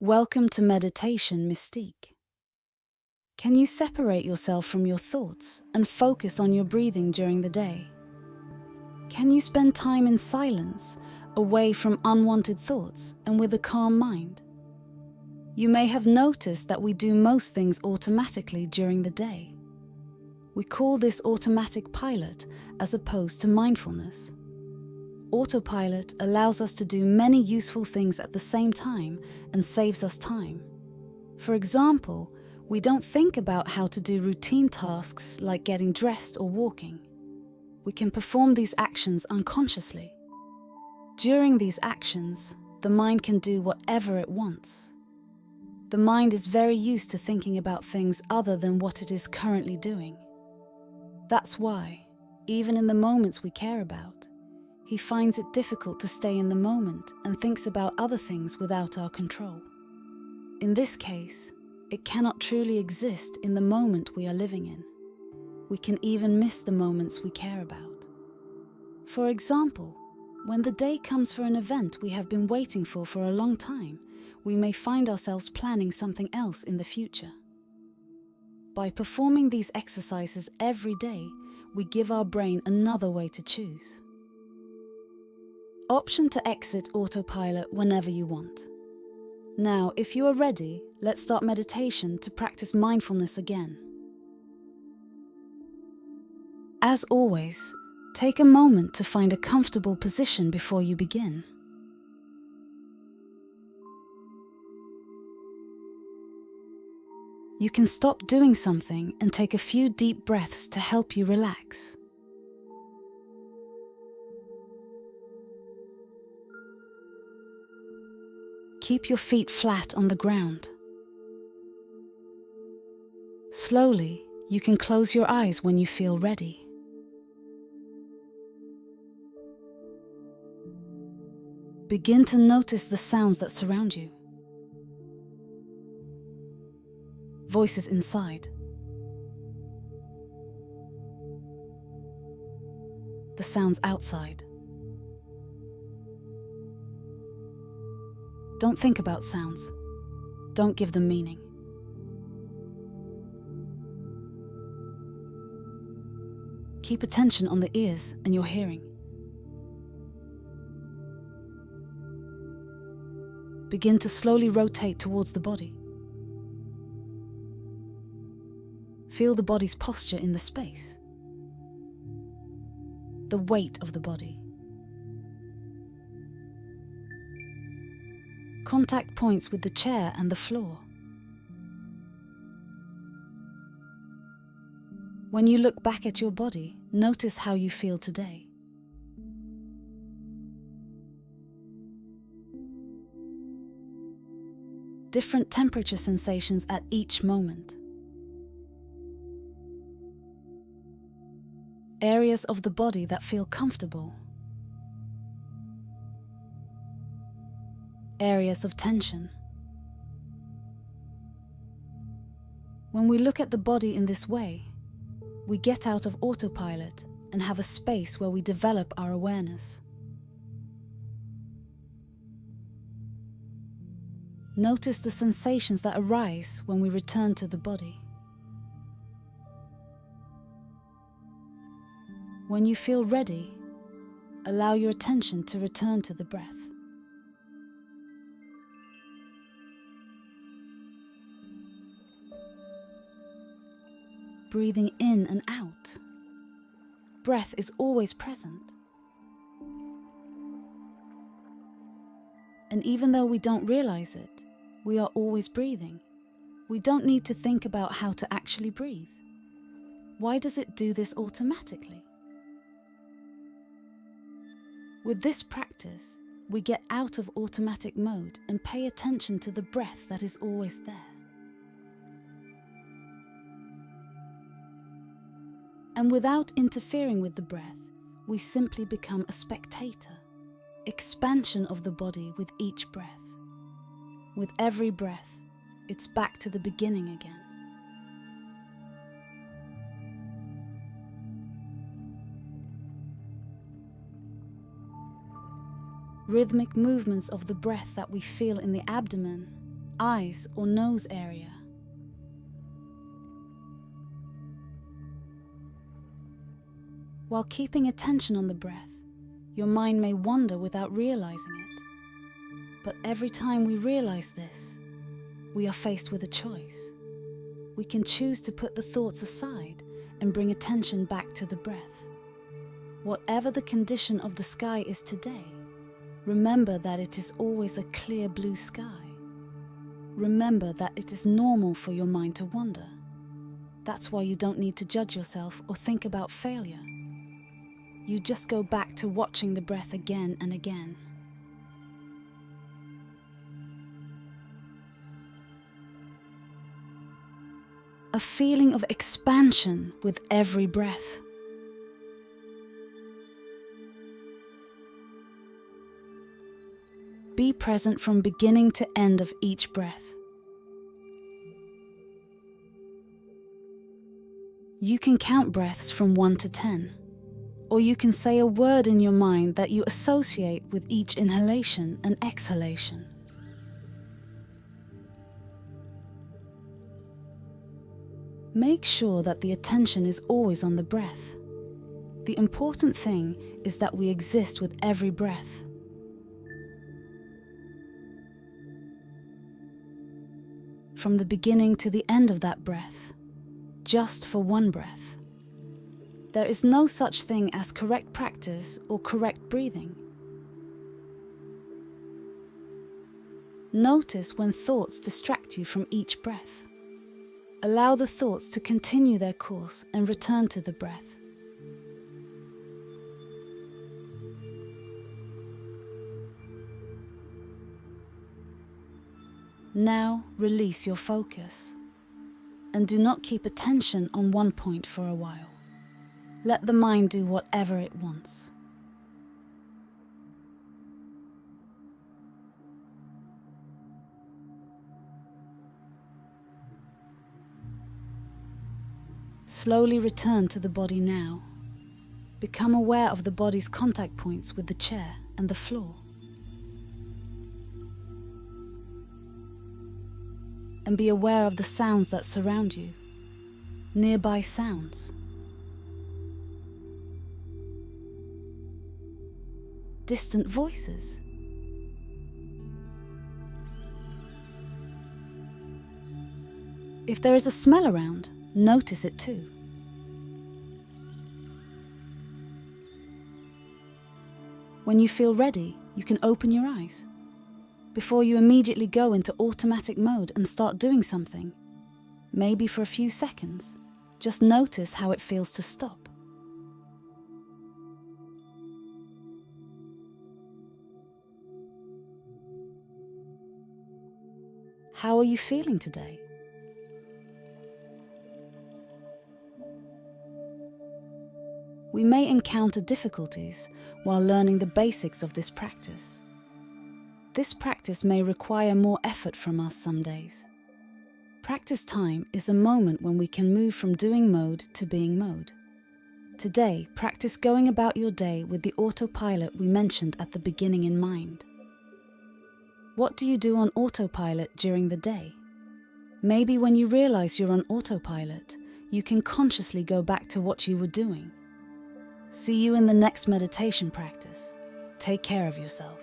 Welcome to Meditation Mystique. Can you separate yourself from your thoughts and focus on your breathing during the day? Can you spend time in silence, away from unwanted thoughts and with a calm mind? You may have noticed that we do most things automatically during the day. We call this automatic pilot as opposed to mindfulness. Autopilot allows us to do many useful things at the same time and saves us time. For example, we don't think about how to do routine tasks like getting dressed or walking. We can perform these actions unconsciously. During these actions, the mind can do whatever it wants. The mind is very used to thinking about things other than what it is currently doing. That's why, even in the moments we care about, he finds it difficult to stay in the moment and thinks about other things without our control. In this case, it cannot truly exist in the moment we are living in. We can even miss the moments we care about. For example, when the day comes for an event we have been waiting for a long time, we may find ourselves planning something else in the future. By performing these exercises every day, we give our brain another way to choose. Option to exit autopilot whenever you want. Now, if you are ready, let's start meditation to practice mindfulness again. As always, take a moment to find a comfortable position before you begin. You can stop doing something and take a few deep breaths to help you relax. Keep your feet flat on the ground. Slowly, you can close your eyes when you feel ready. Begin to notice the sounds that surround you. Voices inside. The sounds outside. Don't think about sounds. Don't give them meaning. Keep attention on the ears and your hearing. Begin to slowly rotate towards the body. Feel the body's posture in the space. The weight of the body. Contact points with the chair and the floor. When you look back at your body, notice how you feel today. Different temperature sensations at each moment. Areas of the body that feel comfortable. Areas of tension. When we look at the body in this way, we get out of autopilot and have a space where we develop our awareness. Notice the sensations that arise when we return to the body. When you feel ready, allow your attention to return to the breath. Breathing in and out. Breath is always present. And even though we don't realize it, we are always breathing. We don't need to think about how to actually breathe. Why does it do this automatically? With this practice, we get out of automatic mode and pay attention to the breath that is always there. And without interfering with the breath, we simply become a spectator, expansion of the body with each breath. With every breath, it's back to the beginning again. Rhythmic movements of the breath that we feel in the abdomen eyes or nose area. While keeping attention on the breath, your mind may wander without realizing it. But every time we realize this, we are faced with a choice. We can choose to put the thoughts aside and bring attention back to the breath. Whatever the condition of the sky is today, remember that it is always a clear blue sky. Remember that it is normal for your mind to wander. That's why you don't need to judge yourself or think about failure. You just go back to watching the breath again and again. A feeling of expansion with every breath. Be present from beginning to end of each breath. You can count breaths from 1 to 10, or you can say a word in your mind that you associate with each inhalation and exhalation. Make sure that the attention is always on the breath. The important thing is that we exist with every breath. From the beginning to the end of that breath, just for one breath. There is no such thing as correct practice or correct breathing. Notice when thoughts distract you from each breath. Allow the thoughts to continue their course and return to the breath. Now release your focus and do not keep attention on one point for a while. Let the mind do whatever it wants. Slowly return to the body now. Become aware of the body's contact points with the chair and the floor. And be aware of the sounds that surround you, nearby sounds. Distant voices. If there is a smell around, notice it too. When you feel ready, you can open your eyes. Before you immediately go into automatic mode and start doing something, maybe for a few seconds, just notice how it feels to stop. How are you feeling today? We may encounter difficulties while learning the basics of this practice. This practice may require more effort from us some days. Practice time is a moment when we can move from doing mode to being mode. Today, practice going about your day with the autopilot we mentioned at the beginning in mind. What do you do on autopilot during the day? Maybe when you realize you're on autopilot, you can consciously go back to what you were doing. See you in the next meditation practice. Take care of yourself.